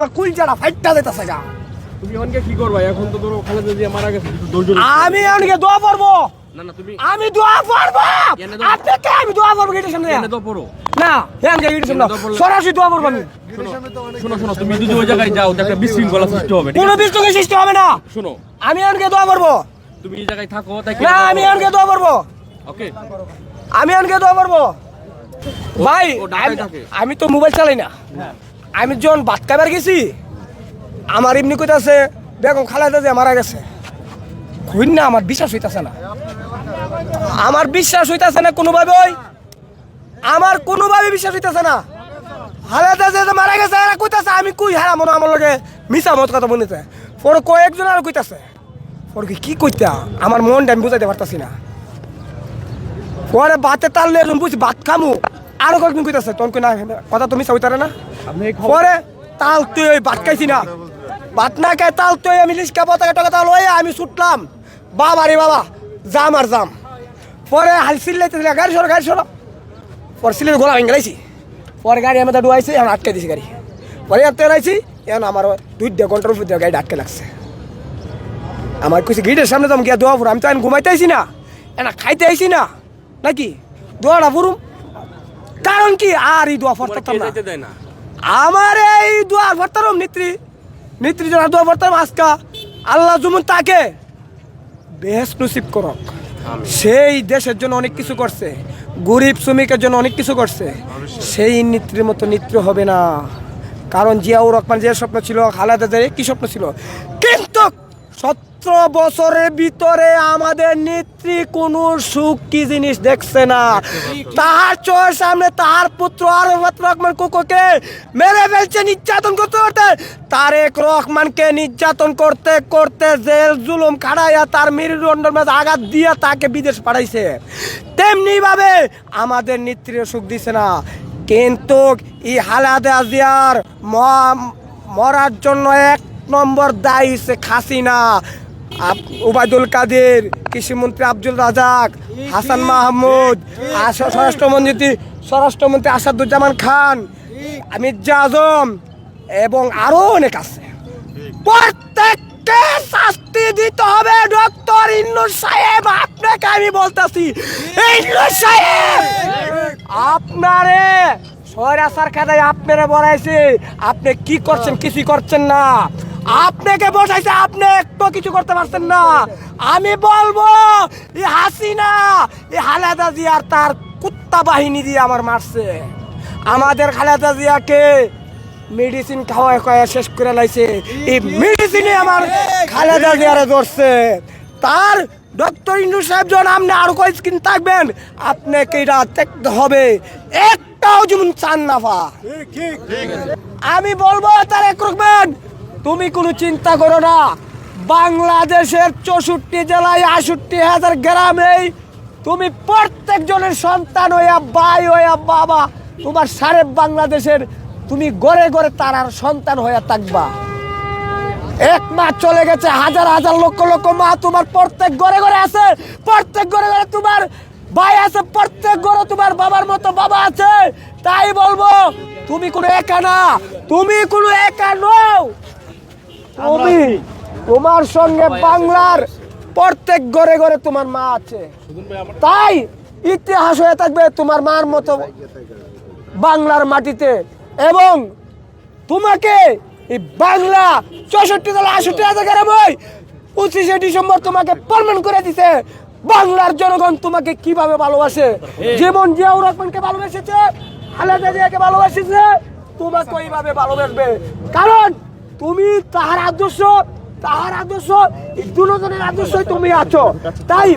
কুলচাটা ফাইটটা দিতেছে গা। তুমি অনকে কি করবা? এখন তো ধরো খালেদা জিয়া মারা গেছে, একটু ধৈর্য আমি অনকে দোয়া করবো। না না তুমি আমি দোয়া করবো। আপনাকে আমি দোয়া করবো গেটের সামনে। এনে দাও পড়ো। না, এখানে গেটের সামনে সরাসরি দোয়া করবো আমি। শোনো শোনো, তুমি যদি ওই জায়গায় যাও তো একটা বিশৃঙ্খলা সৃষ্টি হবে। কোনো বিশৃঙ্খলা সৃষ্টি হবে না। শোনো, আমি অনকে দোয়া করবো। তুমি এই জায়গায় থাকো তাই কি? না, আমি অনকে দোয়া করবো। ওকে, আমি অনকে দোয়া করবো। ভাই ও ঢাকায় থাকে। আমি তো মোবাইল চালাই না। আমি যখন ভাত খাবার গেছি, আমার এমনি কইতাছে বেগম খালেদা জিয়া মারা গেছে। হইন না, আমার বিশ্বাস হইতাছে না। আমার বিশ্বাস হইতাছে না কোনোভাবে। আমার কোনোভাবে বিশ্বাস হইতাছে না। খালেদা জিয়া মারা গেছে এরা কইতাছে, আমি কই হ্যাঁ মনে আমার লগে মিছা মত কথা বলিতে। পরে কয়েকজন আর কইতাছে। পরে কি কইতা আমার মনটা আমি বুঝাইতে পারতাছি না। পরে ভাতে তাল নিয়ে বুঝছি ভাত খামু, আরো কয়েকদিন কইতাছে তখন কই না কথা তো মিছা হইতারে না। পরে তাল তুই ভাত খাইছি না, ভাত না খাই তাল তুই আমি লিস্কা পতাকা টকা লইয়া আমি ছুটলাম। বাবা রে বাবা, জাম আর জাম। পরে হাল সিল্লাইতে গাড়ি সরো গাড়ি সরো। পরে সিলের গোলা ভেঙে গেলাইছি। পরে গাড়ি আমি তো ডুয়াইছি, এখন আটকে দিছি গাড়ি। পরে এত এলাইছি, এখন আমার 2 ঘন্টার উপর দিয়ে গাড়ি আটকে লাগছে। আমার কিছু গেটের সামনে তো আমি গিয়া দোয়া ফুরুম। আমি তো এখন ঘুমাইতে আইছি না, এনা খাইতে আইছি না নাকি দোয়াটা ফুরুম। কারণ কি আর এই দোয়া ফরতাম না। যেতে দেয় না। আমার এই দোয়া ফরতাম নেত্রী যারা দোয়া ফরতাম আজকা আল্লাহ যেমন তাকে বেহেশত নসিব করক। সেই দেশের জন্য অনেক কিছু করছে, গরিব শ্রমিকের জন্য অনেক কিছু করছে। সেই নেত্রীর মতো নেত্রী হবে না। কারণ জিয়াউর রহমান যে স্বপ্ন ছিল, খালেদা জিয়ার কি স্বপ্ন ছিল। কিন্তু 17 বছরের ভিতরে আমাদের নেত্রী কোনো সুখ কি জিনিস দেখছে না। তাহার চোখের সামনে তাহার পুত্র আরফাত রহমান কোকোকে মেরে ফেলছে নির্যাতন করতে করতে। তারেক রহমানকে নির্যাতন করতে করতে জেল জুলুম খাড়াইয়া তার মেরুদণ্ডের মাঝে আঘাত দিয়া তাকে বিদেশ পাঠাইছে। তেমনি ভাবে আমাদের নেত্রীর সুখ দিছে না। কিন্তু এই খালেদা জিয়ার মরার জন্য 1 নম্বর দায়ী হচ্ছে হাসিনা, ওবায়দুল কাদের, কৃষিমন্ত্রী আব্দুল রাজাক, হাসান মাহমুদ, স্বরাষ্ট্রমন্ত্রী আসাদুজ্জামান খান, মির্জা আজম এবং আরো অনেক আছে। প্রত্যেককে শাস্তি দিতে হবে। ডক্টর ইউনূস সাহেব, আপনাকে আমি বলতেছি, ইউনূস সাহেব আপনারে সয়রাচার খেদায় আপনারা বলাইছে, আপনি কি করছেন? কিছু করছেন না। আপনাকে বসাইছে, আপনি একটু কিছু করতে পারছেন না। আমি বলবো এই হাসিনা, এই খালেদা জিয়া আর তার কুত্তা বাহিনী দিয়ে আমার মারছে। আমাদের খালেদা জিয়াকে মেডিসিন খাওয়ায় শেষ করে লাইছে। এই মেডিসিনে আমার খালেদা জিয়ারে ধরছে। তার ডক্টর ইউনূস সাহেব যখন আপনি আরো কয়েকদিন থাকবেন, আপনাকে এটা দেখতে হবে একটাও যেমন চান না পা। আমি বলবো তারেক রহমান, তুমি কোনো চিন্তা করো না। বাংলাদেশের 64 জেলায় 68,000 গ্রামে তুমি প্রত্যেক জনের সন্তান হইয়া, ভাই হইয়া, বাবা, তোমার সারে বাংলাদেশের তুমি গড়ে গড়ে তার সন্তান হইয়া থাকবা। 1 মাস চলে গেছে, হাজার হাজার লক্ষ লক্ষ মা তোমার প্রত্যেক ঘরে ঘরে আছে। প্রত্যেক ঘরে ঘরে তোমার ভাই আছে, প্রত্যেক ঘরে তোমার বাবার মতো বাবা আছে। তাই বলবো তুমি কোনো একা না, তুমি কোনো একা নও। তুমি তোমার সঙ্গে বাংলার প্রত্যেক ঘরে ঘরে তোমার মা আছে। তাই ইতিহাস হয়ে থাকবে তোমার মার মতো বাংলার মাটিতে। এবং তোমাকে এই বাংলা 64 জেলা 68,000 গ্রামে 25শে ডিসেম্বর তোমাকে পার্মানেন্ট করে দিছে। বাংলার জনগণ তোমাকে কিভাবে ভালোবাসে, যেমন জিয়াউর রহমানকে ভালোবেসেছে, খালেদা জিয়াকে ভালোবাসেছে, তোমাকে ওইভাবে ভালোবাসবে। কারণ তুমি তাহার আদর্শ এই দুজনের আদর্শই তুমি আছো। তাই